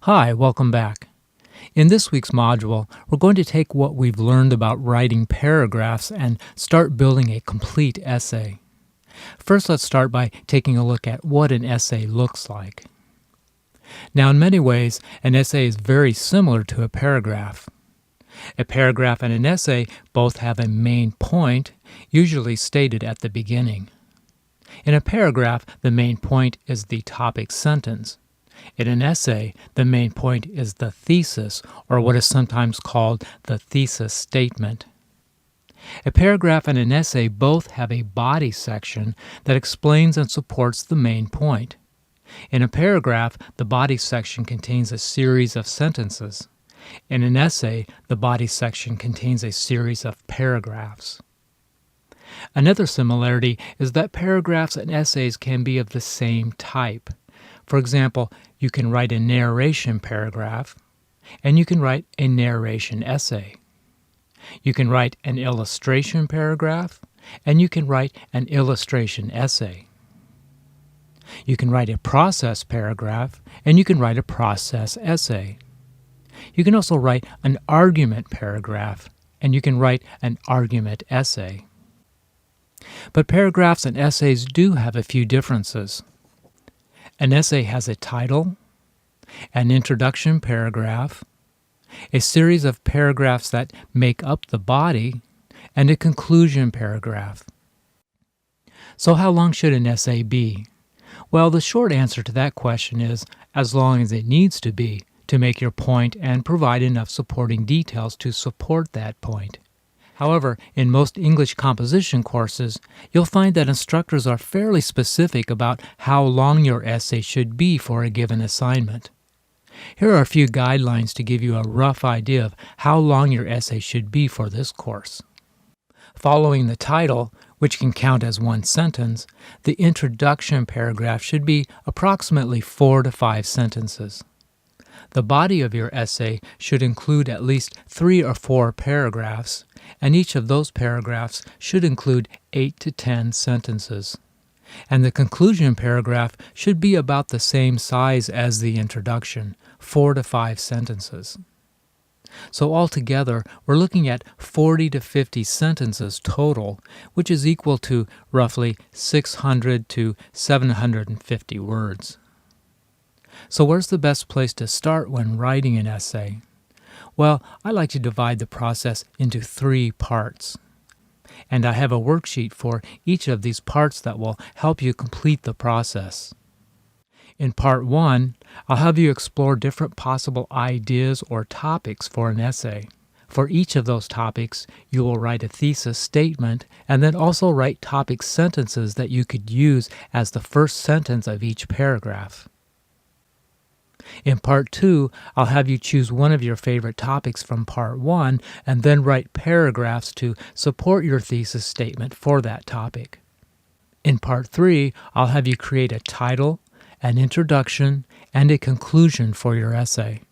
Hi, welcome back. In this week's module, we're going to take what we've learned about writing paragraphs and start building a complete essay. First, let's start by taking a look at what an essay looks like. Now, in many ways, an essay is very similar to a paragraph. A paragraph and an essay both have a main point, usually stated at the beginning. In a paragraph, the main point is the topic sentence. In an essay, the main point is the thesis, or what is sometimes called the thesis statement. A paragraph and an essay both have a body section that explains and supports the main point. In a paragraph, the body section contains a series of sentences. In an essay, the body section contains a series of paragraphs. Another similarity is that paragraphs and essays can be of the same type. For example, you can write a narration paragraph, and you can write a narration essay. You can write an illustration paragraph, and you can write an illustration essay. You can write a process paragraph, and you can write a process essay. You can also write an argument paragraph, and you can write an argument essay. But paragraphs and essays do have a few differences. An essay has a title, an introduction paragraph, a series of paragraphs that make up the body, and a conclusion paragraph. So how long should an essay be? Well, the short answer to that question is as long as it needs to be to make your point and provide enough supporting details to support that point. However, in most English composition courses, you'll find that instructors are fairly specific about how long your essay should be for a given assignment. Here are a few guidelines to give you a rough idea of how long your essay should be for this course. Following the title, which can count as one sentence, the introduction paragraph should be approximately 4 to 5 sentences. The body of your essay should include at least 3 or 4 paragraphs, and each of those paragraphs should include 8 to 10 sentences. And the conclusion paragraph should be about the same size as the introduction, 4 to 5 sentences. So altogether, we're looking at 40 to 50 sentences total, which is equal to roughly 600 to 750 words. So where's the best place to start when writing an essay? Well, I like to divide the process into 3 parts. And I have a worksheet for each of these parts that will help you complete the process. In part 1, I'll have you explore different possible ideas or topics for an essay. For each of those topics, you will write a thesis statement and then also write topic sentences that you could use as the first sentence of each paragraph. In part 2, I'll have you choose one of your favorite topics from part 1 and then write paragraphs to support your thesis statement for that topic. In part 3, I'll have you create a title, an introduction, and a conclusion for your essay.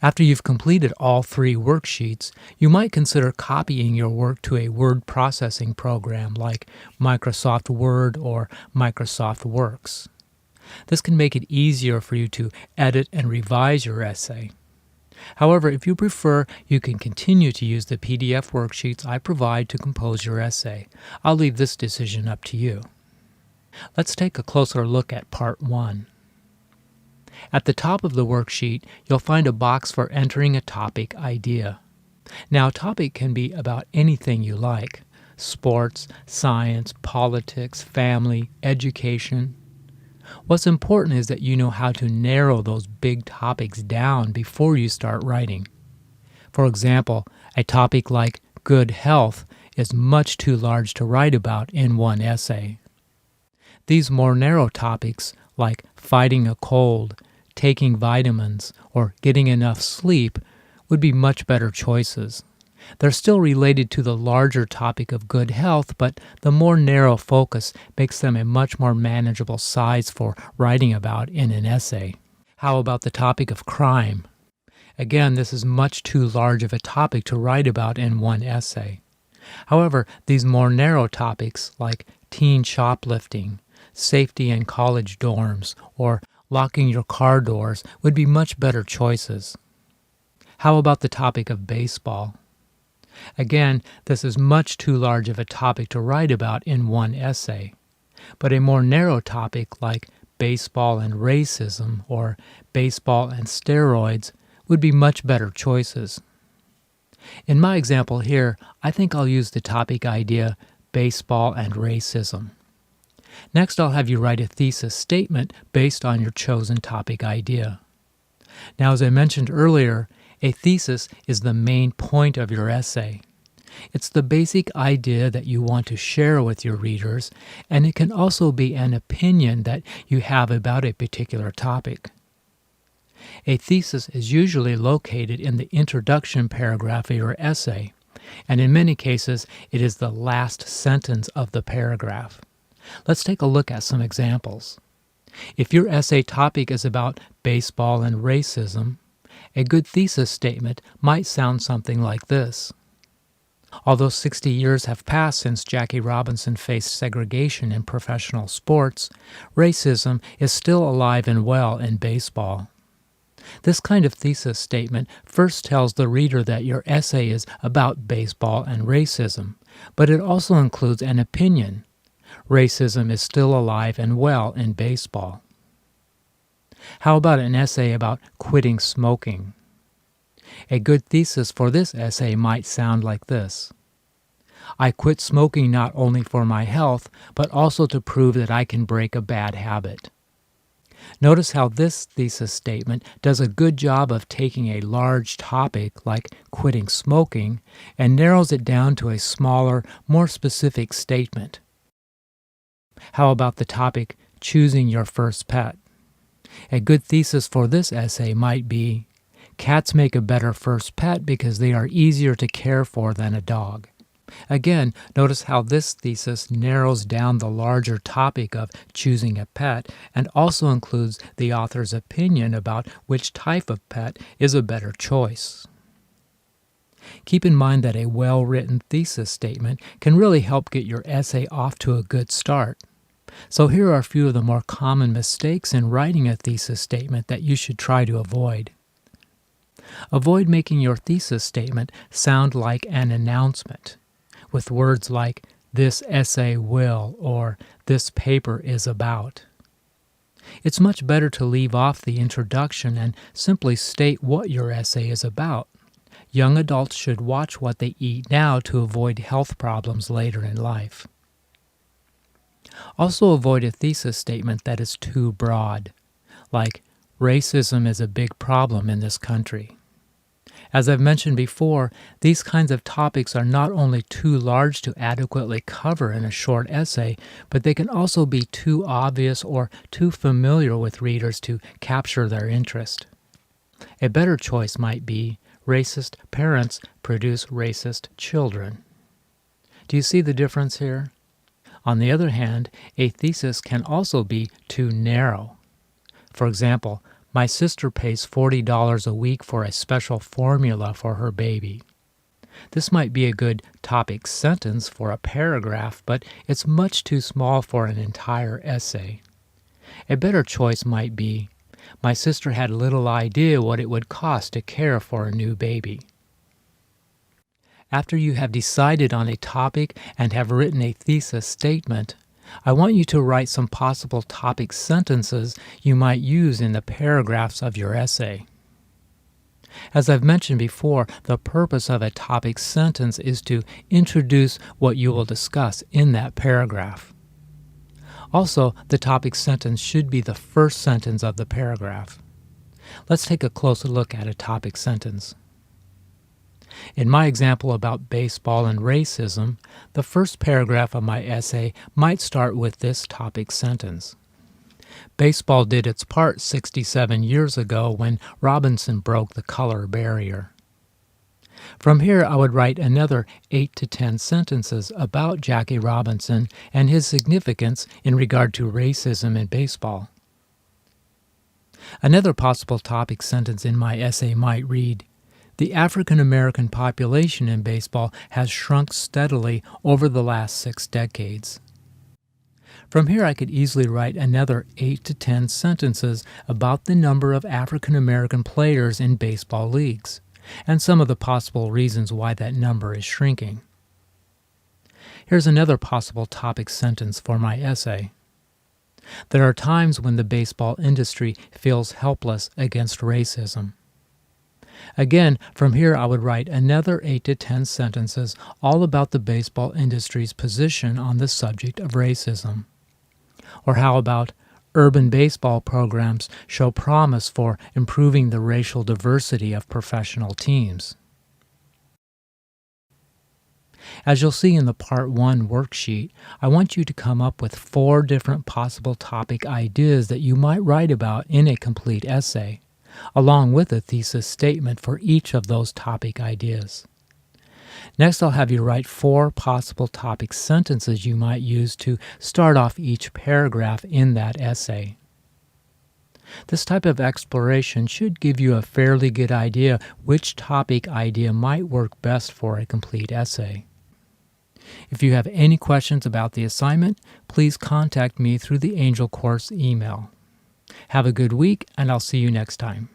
After you've completed all 3 worksheets, you might consider copying your work to a word processing program like Microsoft Word or Microsoft Works. This can make it easier for you to edit and revise your essay. However, if you prefer, you can continue to use the PDF worksheets I provide to compose your essay. I'll leave this decision up to you. Let's take a closer look at part 1. At the top of the worksheet, you'll find a box for entering a topic idea. Now, a topic can be about anything you like: sports, science, politics, family, education. What's important is that you know how to narrow those big topics down before you start writing. For example, a topic like good health is much too large to write about in one essay. These more narrow topics, like fighting a cold, taking vitamins, or getting enough sleep, would be much better choices. They're still related to the larger topic of good health, but the more narrow focus makes them a much more manageable size for writing about in an essay. How about the topic of crime? Again, this is much too large of a topic to write about in one essay. However, these more narrow topics like teen shoplifting, safety in college dorms, or locking your car doors would be much better choices. How about the topic of baseball? Again, this is much too large of a topic to write about in one essay, but a more narrow topic like baseball and racism or baseball and steroids would be much better choices. In my example here, I think I'll use the topic idea baseball and racism. Next, I'll have you write a thesis statement based on your chosen topic idea. Now, as I mentioned earlier, a thesis is the main point of your essay. It's the basic idea that you want to share with your readers, and it can also be an opinion that you have about a particular topic. A thesis is usually located in the introduction paragraph of your essay, and in many cases, it is the last sentence of the paragraph. Let's take a look at some examples. If your essay topic is about baseball and racism, a good thesis statement might sound something like this. Although 60 years have passed since Jackie Robinson faced segregation in professional sports, racism is still alive and well in baseball. This kind of thesis statement first tells the reader that your essay is about baseball and racism, but it also includes an opinion. Racism is still alive and well in baseball. How about an essay about quitting smoking? A good thesis for this essay might sound like this. I quit smoking not only for my health, but also to prove that I can break a bad habit. Notice how this thesis statement does a good job of taking a large topic like quitting smoking and narrows it down to a smaller, more specific statement. How about the topic choosing your first pet? A good thesis for this essay might be, cats make a better first pet because they are easier to care for than a dog. Again, notice how this thesis narrows down the larger topic of choosing a pet and also includes the author's opinion about which type of pet is a better choice. Keep in mind that a well-written thesis statement can really help get your essay off to a good start. So here are a few of the more common mistakes in writing a thesis statement that you should try to avoid. Avoid making your thesis statement sound like an announcement, with words like, this essay will, or this paper is about. It's much better to leave off the introduction and simply state what your essay is about. Young adults should watch what they eat now to avoid health problems later in life. Also avoid a thesis statement that is too broad, like, racism is a big problem in this country. As I've mentioned before, these kinds of topics are not only too large to adequately cover in a short essay, but they can also be too obvious or too familiar with readers to capture their interest. A better choice might be, racist parents produce racist children. Do you see the difference here? On the other hand, a thesis can also be too narrow. For example, my sister pays $40 a week for a special formula for her baby. This might be a good topic sentence for a paragraph, but it's much too small for an entire essay. A better choice might be, my sister had little idea what it would cost to care for a new baby. After you have decided on a topic and have written a thesis statement, I want you to write some possible topic sentences you might use in the paragraphs of your essay. As I've mentioned before, the purpose of a topic sentence is to introduce what you will discuss in that paragraph. Also, the topic sentence should be the first sentence of the paragraph. Let's take a closer look at a topic sentence. In my example about baseball and racism, the first paragraph of my essay might start with this topic sentence. Baseball did its part 67 years ago when Robinson broke the color barrier. From here, I would write another 8 to 10 sentences about Jackie Robinson and his significance in regard to racism in baseball. Another possible topic sentence in my essay might read, the African American population in baseball has shrunk steadily over the last 6 decades. From here, I could easily write another 8 to 10 sentences about the number of African American players in baseball leagues, and some of the possible reasons why that number is shrinking. Here's another possible topic sentence for my essay. There are times when the baseball industry feels helpless against racism. Again, from here I would write another 8 to 10 sentences all about the baseball industry's position on the subject of racism. Or how about urban baseball programs show promise for improving the racial diversity of professional teams? As you'll see in the Part 1 worksheet, I want you to come up with 4 different possible topic ideas that you might write about in a complete essay, along with a thesis statement for each of those topic ideas. Next, I'll have you write 4 possible topic sentences you might use to start off each paragraph in that essay. This type of exploration should give you a fairly good idea which topic idea might work best for a complete essay. If you have any questions about the assignment, please contact me through the Angel Course email. Have a good week, and I'll see you next time.